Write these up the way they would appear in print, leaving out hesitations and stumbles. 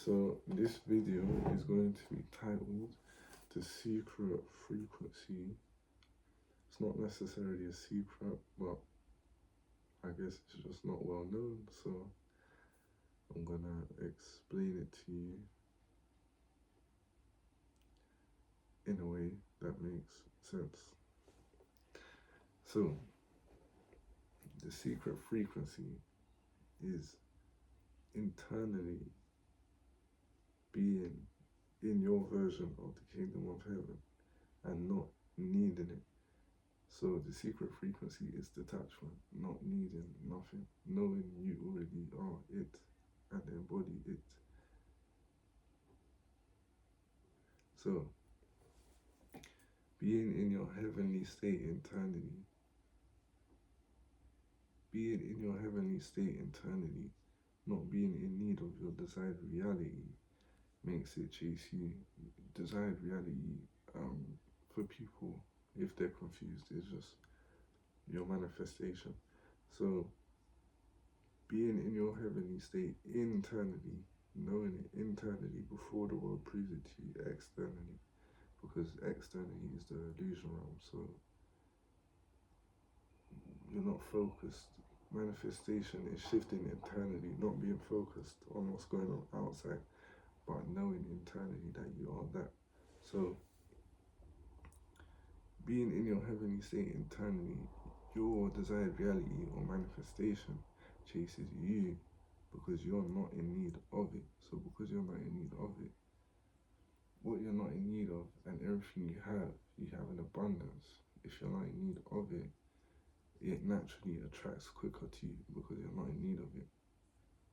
So this video is going to be titled The Secret Frequency. It's not necessarily a secret, but I guess it's just not well known, so I'm gonna explain it to you in a way that makes sense. So, the secret frequency is internally being in your version of the kingdom of heaven and not needing it. So the secret frequency is detachment, not needing nothing, knowing you already are it and embody it. So being in your heavenly state internally, not being in need of your desired reality makes it chase you. Desired reality, for people, if they're confused, is just your manifestation. So being in your heavenly state internally, knowing it internally before the world proves it to you externally, because externally is the illusion realm. So you're not focused. Manifestation is shifting internally, not being focused on what's going on outside, but knowing internally that you are that. So being in your heavenly state internally, your desired reality or manifestation chases you because you're not in need of it. So because you're not in need of it, what you're not in need of and everything you have in abundance. If you're not in need of it, it naturally attracts quicker to you because you're not in need of it.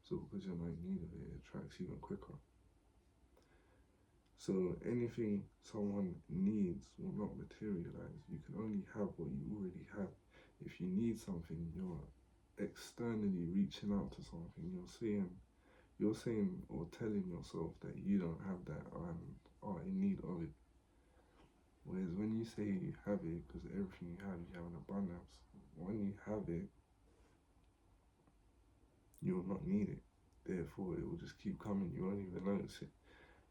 So because you're not in need of it, it attracts even quicker. So anything someone needs will not materialize. You can only have what you already have. If you need something, you're externally reaching out to something. You're saying or telling yourself that you don't have that and are in need of it. Whereas when you say you have it, because everything you have in abundance, when you have it, you will not need it. Therefore, it will just keep coming. You won't even notice it.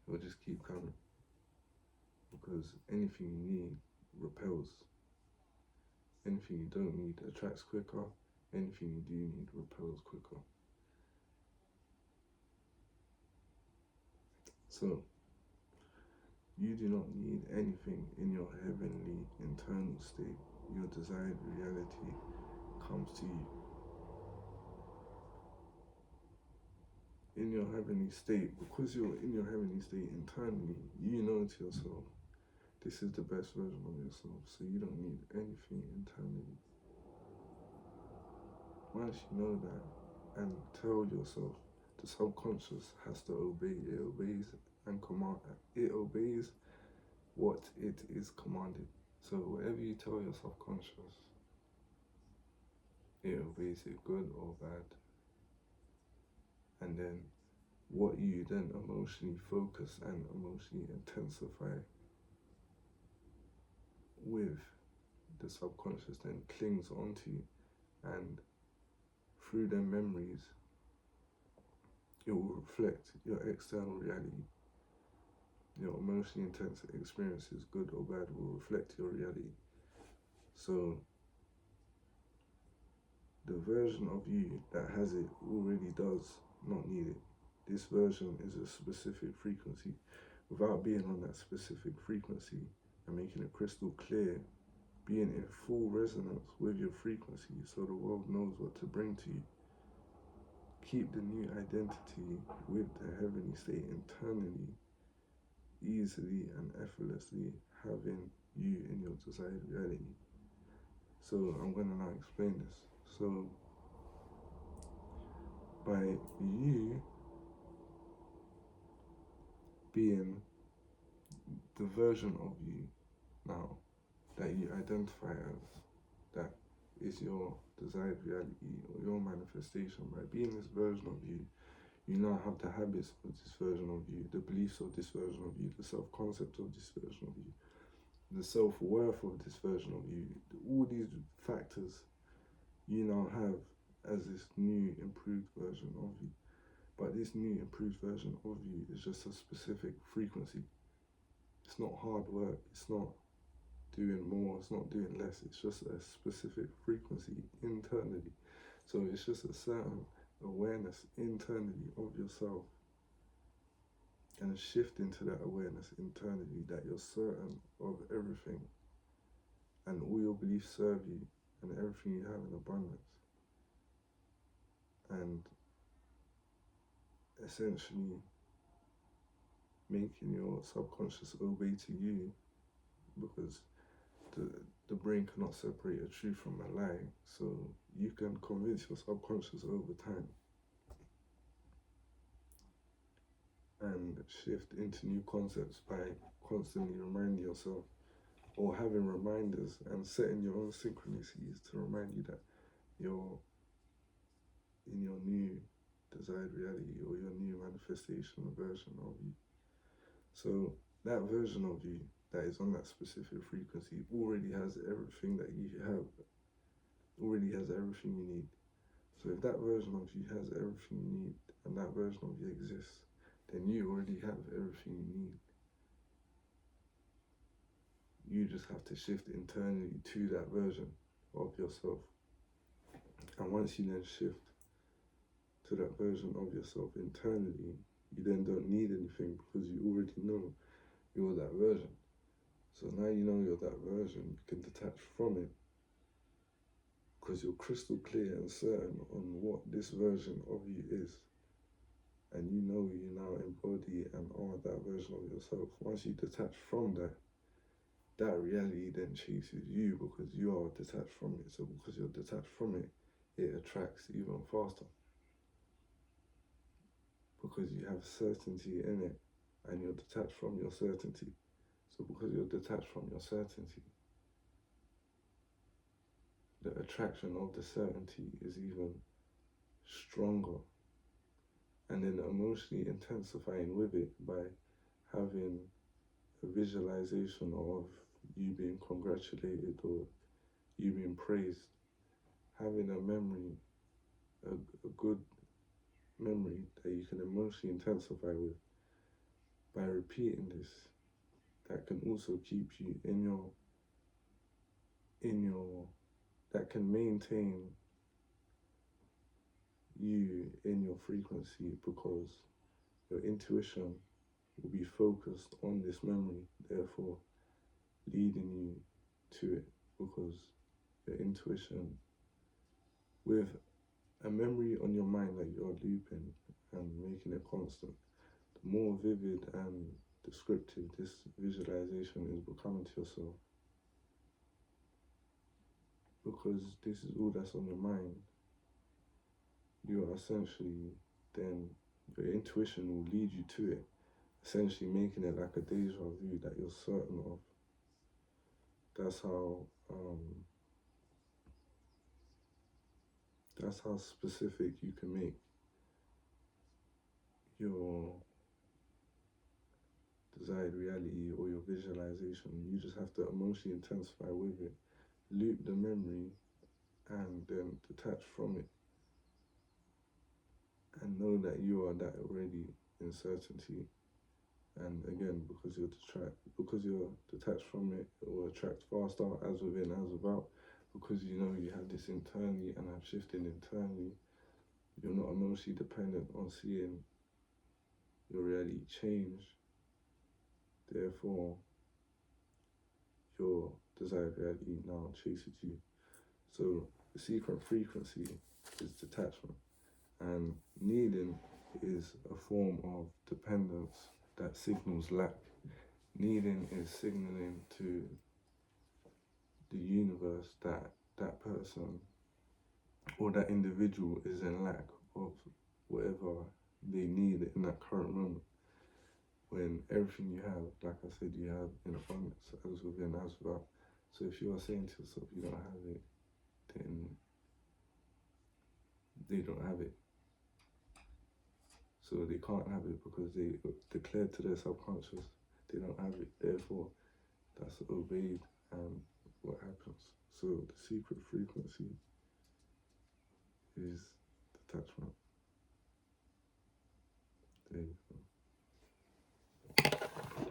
It will just keep coming. Because anything you need repels. Anything you don't need attracts quicker. Anything you do need repels quicker. So, you do not need anything in your heavenly internal state. Your desired reality comes to you. In your heavenly state, because you're in your heavenly state internally, you know to yourself, this is the best version of yourself, so you don't need anything internally. Once you know that and tell yourself, the subconscious has to obey. It obeys and it obeys what it is commanded. So whatever you tell your subconscious, it obeys it, good or bad. And then what you then emotionally focus and emotionally intensify with the subconscious then clings onto you, and through their memories it will reflect your external reality. Your emotionally intense experiences, good or bad, will reflect your reality. So the version of you that has it already does not need it. This version is a specific frequency. Without being on that specific frequency and making it crystal clear, being in full resonance with your frequency so the world knows what to bring to you. Keep the new identity with the heavenly state internally, easily and effortlessly having you in your desired reality. So I'm going to now explain this. So by you being the version of you now that you identify as, that is your desired reality or your manifestation, by being this version of you, you now have the habits of this version of you, the beliefs of this version of you, the self-concept of this version of you, the self-worth of this version of you. All these factors you now have as this new improved version of you. But this new improved version of you is just a specific frequency. It's not hard work, it's not doing more, it's not doing less, it's just a specific frequency internally. So it's just a certain awareness internally of yourself, and a shift into that awareness internally that you're certain of everything, and all your beliefs serve you, and everything you have in abundance. And essentially making your subconscious obey to you, because the brain cannot separate a truth from a lie. So you can convince your subconscious over time and shift into new concepts by constantly reminding yourself, or having reminders and setting your own synchronicities to remind you that you're in your new desired reality, or your new manifestation version of you. So that version of you that is on that specific frequency already has everything that you have, already has everything you need. So if that version of you has everything you need, and that version of you exists, then you already have everything you need. You just have to shift internally to that version of yourself. And once you then shift to that version of yourself internally, you then don't need anything, because you already know you're that version. So now you know you're that version, you can detach from it, because you're crystal clear and certain on what this version of you is. And you know you now embody and are that version of yourself. Once you detach from that, that reality then chases you, because you are detached from it. So because you're detached from it, it attracts even faster, because you have certainty in it, and you're detached from your certainty. So because you're detached from your certainty, the attraction of the certainty is even stronger, and then emotionally intensifying with it by having a visualization of you being congratulated, or you being praised, having a memory, a good memory that you can emotionally intensify with by repeating this. That can also keep you in your that can maintain you in your frequency, because your intuition will be focused on this memory, therefore leading you to it, because your intuition, with a memory on your mind that you're looping and making it constant, the more vivid and descriptive this visualization is becoming to yourself, because this is all that's on your mind, you are essentially then, your intuition will lead you to it, essentially making it like a deja vu that you're certain of. That's how specific you can make your desired reality or your visualization. You just have to emotionally intensify with it, loop the memory, and then detach from it, and know that you are that already in certainty. And again, because you're detached from it, it will attract faster, as within, as without, because you know you have this internally and have shifted internally. You're not emotionally dependent on seeing your reality change. Therefore, your desired reality now chases you. So the secret frequency is detachment, and needing is a form of dependence that signals lack. Needing is signaling to the universe that that person or that individual is in lack of whatever they need in that current moment. When everything you have, like I said, you have in abundance, as within, as without. So if you are saying to yourself you don't have it, then they don't have it. So they can't have it, because they declared to their subconscious they don't have it. Therefore, that's obeyed, and what happens. So the secret frequency is detachment. Peace.